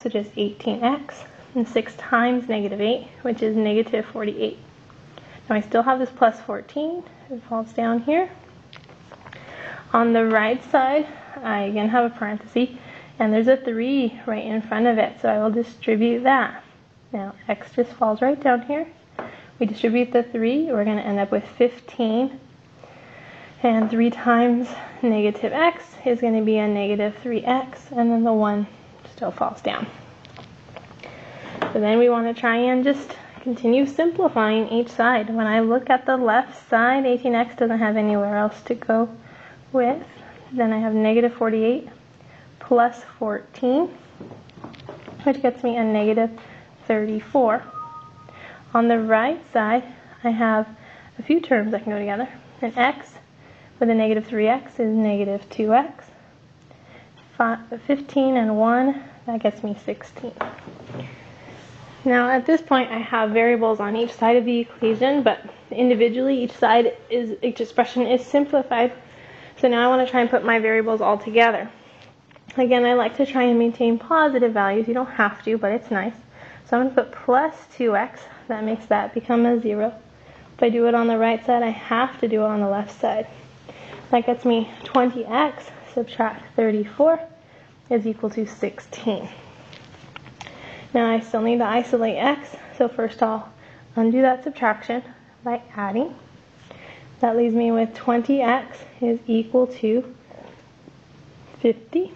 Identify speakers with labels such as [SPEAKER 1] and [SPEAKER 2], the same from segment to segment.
[SPEAKER 1] which is 18x, and 6 times negative 8, which is negative 48. Now I still have this plus 14. It falls down here. On the right side, I again have a parenthesis, and there's a 3 right in front of it, so I will distribute that. Now x just falls right down here. We distribute the 3, we're going to end up with 15. And 3 times negative x is going to be a negative 3x, and then the 1 still falls down. So then we want to try and just continue simplifying each side. When I look at the left side, 18x doesn't have anywhere else to go with. Then I have negative 48 plus 14, which gets me a negative 34. On the right side, I have a few terms that can go together. An x with a negative 3x is negative 2x. 15 and 1, that gets me 16. Now at this point I have variables on each side of the equation, but individually each expression is simplified. So now I want to try and put my variables all together. Again, I like to try and maintain positive values. You don't have to, but it's nice. So I'm going to put plus 2x. That makes that become a 0. If I do it on the right side, I have to do it on the left side. That gets me 20x, subtract 34, is equal to 16. Now I still need to isolate x, so first I'll undo that subtraction by adding. That leaves me with 20x is equal to 50.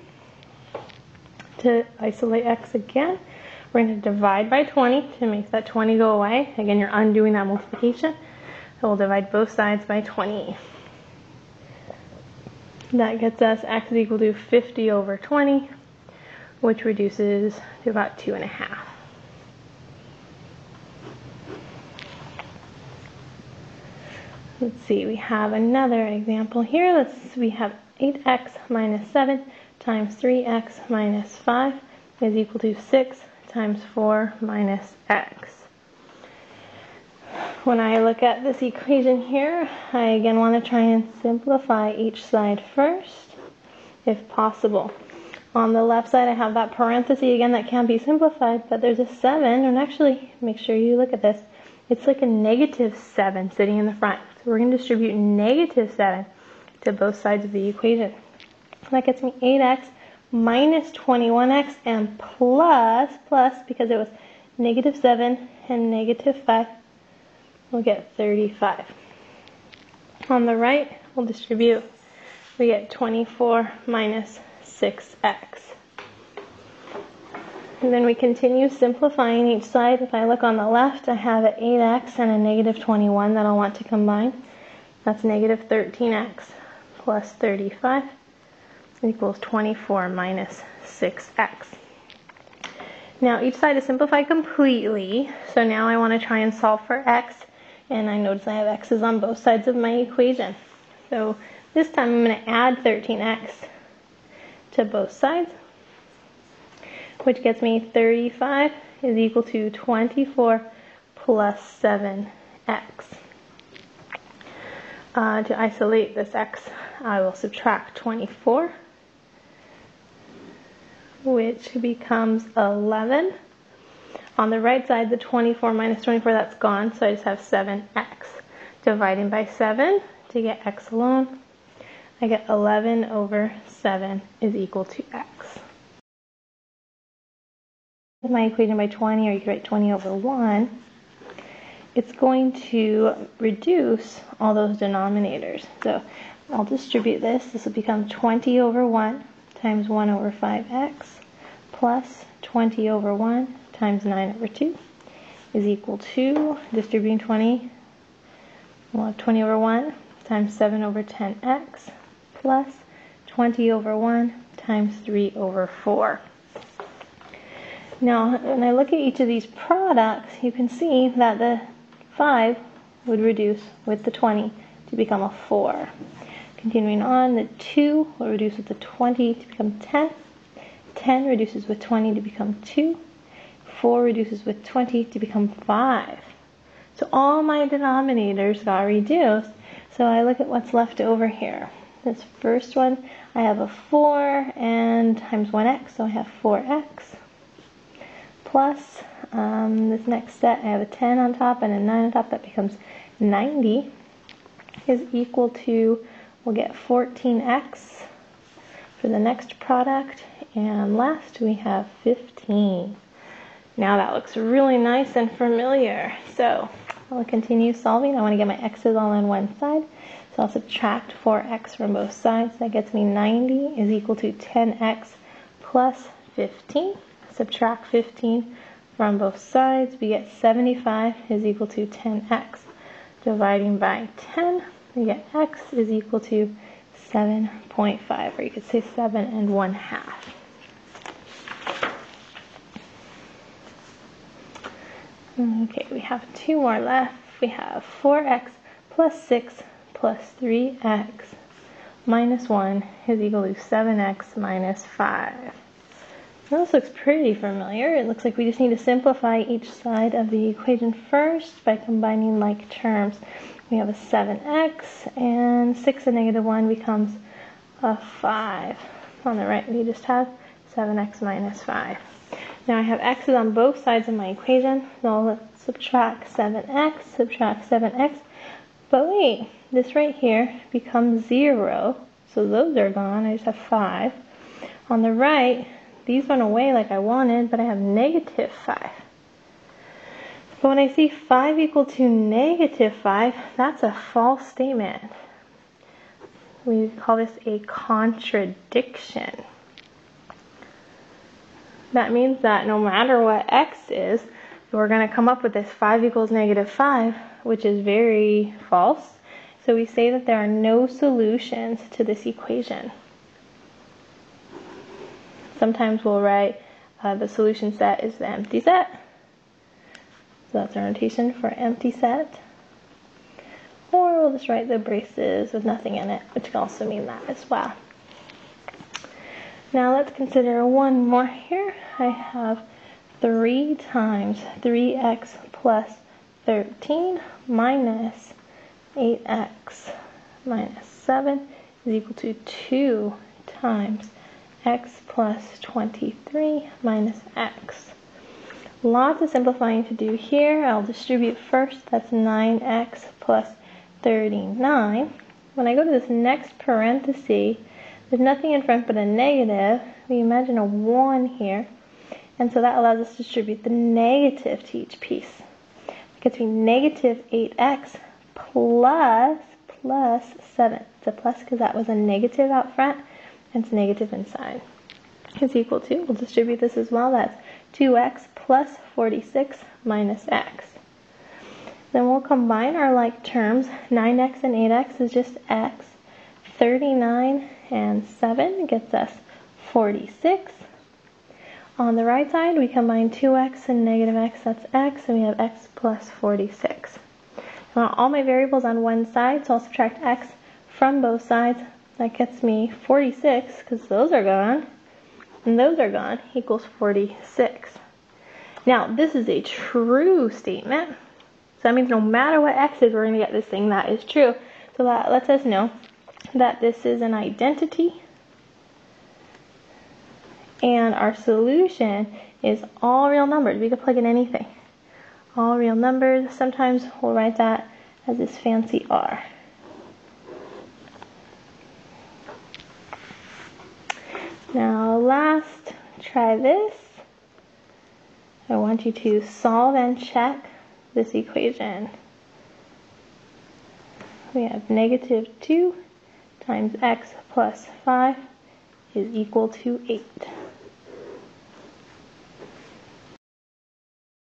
[SPEAKER 1] To isolate x again, we're going to divide by 20 to make that 20 go away. Again, you're undoing that multiplication. So we'll divide both sides by 20. That gets us x is equal to 50 over 20, which reduces to about 2.5. Let's see, we have another example here. We have 8x minus 7 times 3x minus 5 is equal to 6 times 4 minus x. When I look at this equation here, I again want to try and simplify each side first, if possible. On the left side I have that parenthesis again that can't be simplified, but there's a 7, and actually, make sure you look at this. It's like a negative 7 sitting in the front. So we're going to distribute negative 7 to both sides of the equation. That gets me 8x minus 21x and plus, because it was negative 7 and negative 5, we'll get 35. On the right, we'll distribute. We get 24 minus 6x. And then we continue simplifying each side. If I look on the left, I have an 8x and a negative 21 that I'll want to combine. That's negative 13x plus 35 equals 24 minus 6x. Now each side is simplified completely, so now I want to try and solve for x, and I notice I have x's on both sides of my equation. So this time I'm going to add 13x to both sides, which gets me 35 is equal to 24 plus 7x. To isolate this x, I will subtract 24, which becomes 11. On the right side, the 24 minus 24, that's gone, so I just have 7x. Dividing by 7 to get x alone, I get 11 over 7 is equal to x. My equation by 20, or you could write 20 over 1, it's going to reduce all those denominators. So I'll distribute this. This will become 20 over 1 times 1 over 5x plus 20 over 1 times 9 over 2 is equal to, distributing 20, we'll have 20 over 1 times 7 over 10x plus 20 over 1 times 3 over 4. Now, when I look at each of these products, you can see that the 5 would reduce with the 20 to become a 4. Continuing on, the 2 will reduce with the 20 to become 10. 10 reduces with 20 to become 2. 4 reduces with 20 to become 5. So all my denominators got reduced. So I look at what's left over here. This first one, I have a 4 and times 1x, so I have 4x. plus this next set, I have a 10 on top and a 9 on top. That becomes 90 is equal to, we'll get 14x for the next product. And last we have 15. Now that looks really nice and familiar. So I'll continue solving. I want to get my x's all on one side. So I'll subtract 4x from both sides. That gets me 90 is equal to 10x plus 15. Subtract 15 from both sides. We get 75 is equal to 10x. Dividing by 10, we get x is equal to 7.5, or you could say 7 1/2. Okay, we have 2 more left. We have 4x plus 6 plus 3x minus 1 is equal to 7x minus 5. Now this looks pretty familiar. It looks like we just need to simplify each side of the equation first by combining like terms. We have a 7x, and 6 and negative 1 becomes a 5. On the right, we just have 7x minus 5. Now I have x's on both sides of my equation, so let's subtract 7x, but wait, this right here becomes 0, so those are gone. I just have 5. On the right, these went away like I wanted, but I have negative 5. But when I see 5 equal to negative 5, that's a false statement. We call this a contradiction. That means that no matter what x is, we're going to come up with this 5 equals negative 5, which is very false. So we say that there are no solutions to this equation. Sometimes we'll write the solution set is the empty set. So that's our notation for empty set. Or we'll just write the braces with nothing in it, which can also mean that as well. Now let's consider one more here. I have 3 times 3x plus 13 minus 8x minus 7 is equal to 2 times x plus 23 minus x. Lots of simplifying to do here. I'll distribute first. That's 9x plus 39. When I go to this next parenthesis, there's nothing in front but a negative. We imagine a 1 here. And so that allows us to distribute the negative to each piece. It gets me negative 8x plus 7. It's a plus because that was a negative out front, and it's negative inside. Is equal to, we'll distribute this as well. That's 2x plus 46 minus x. Then we'll combine our like terms. 9x and 8x is just x. 39 and 7 gets us 46. On the right side, we combine 2x and negative x, that's x, and we have x plus 46. I want all my variables on one side, so I'll subtract x from both sides. That gets me 46, because those are gone, and those are gone, equals 46. Now, this is a true statement, so that means no matter what x is, we're going to get this thing that is true. So that lets us know that this is an identity, and our solution is all real numbers. We could plug in anything. All real numbers. Sometimes we'll write that as this fancy R. Now last, try this. I want you to solve and check this equation. We have negative 2 times x plus 5 is equal to 8.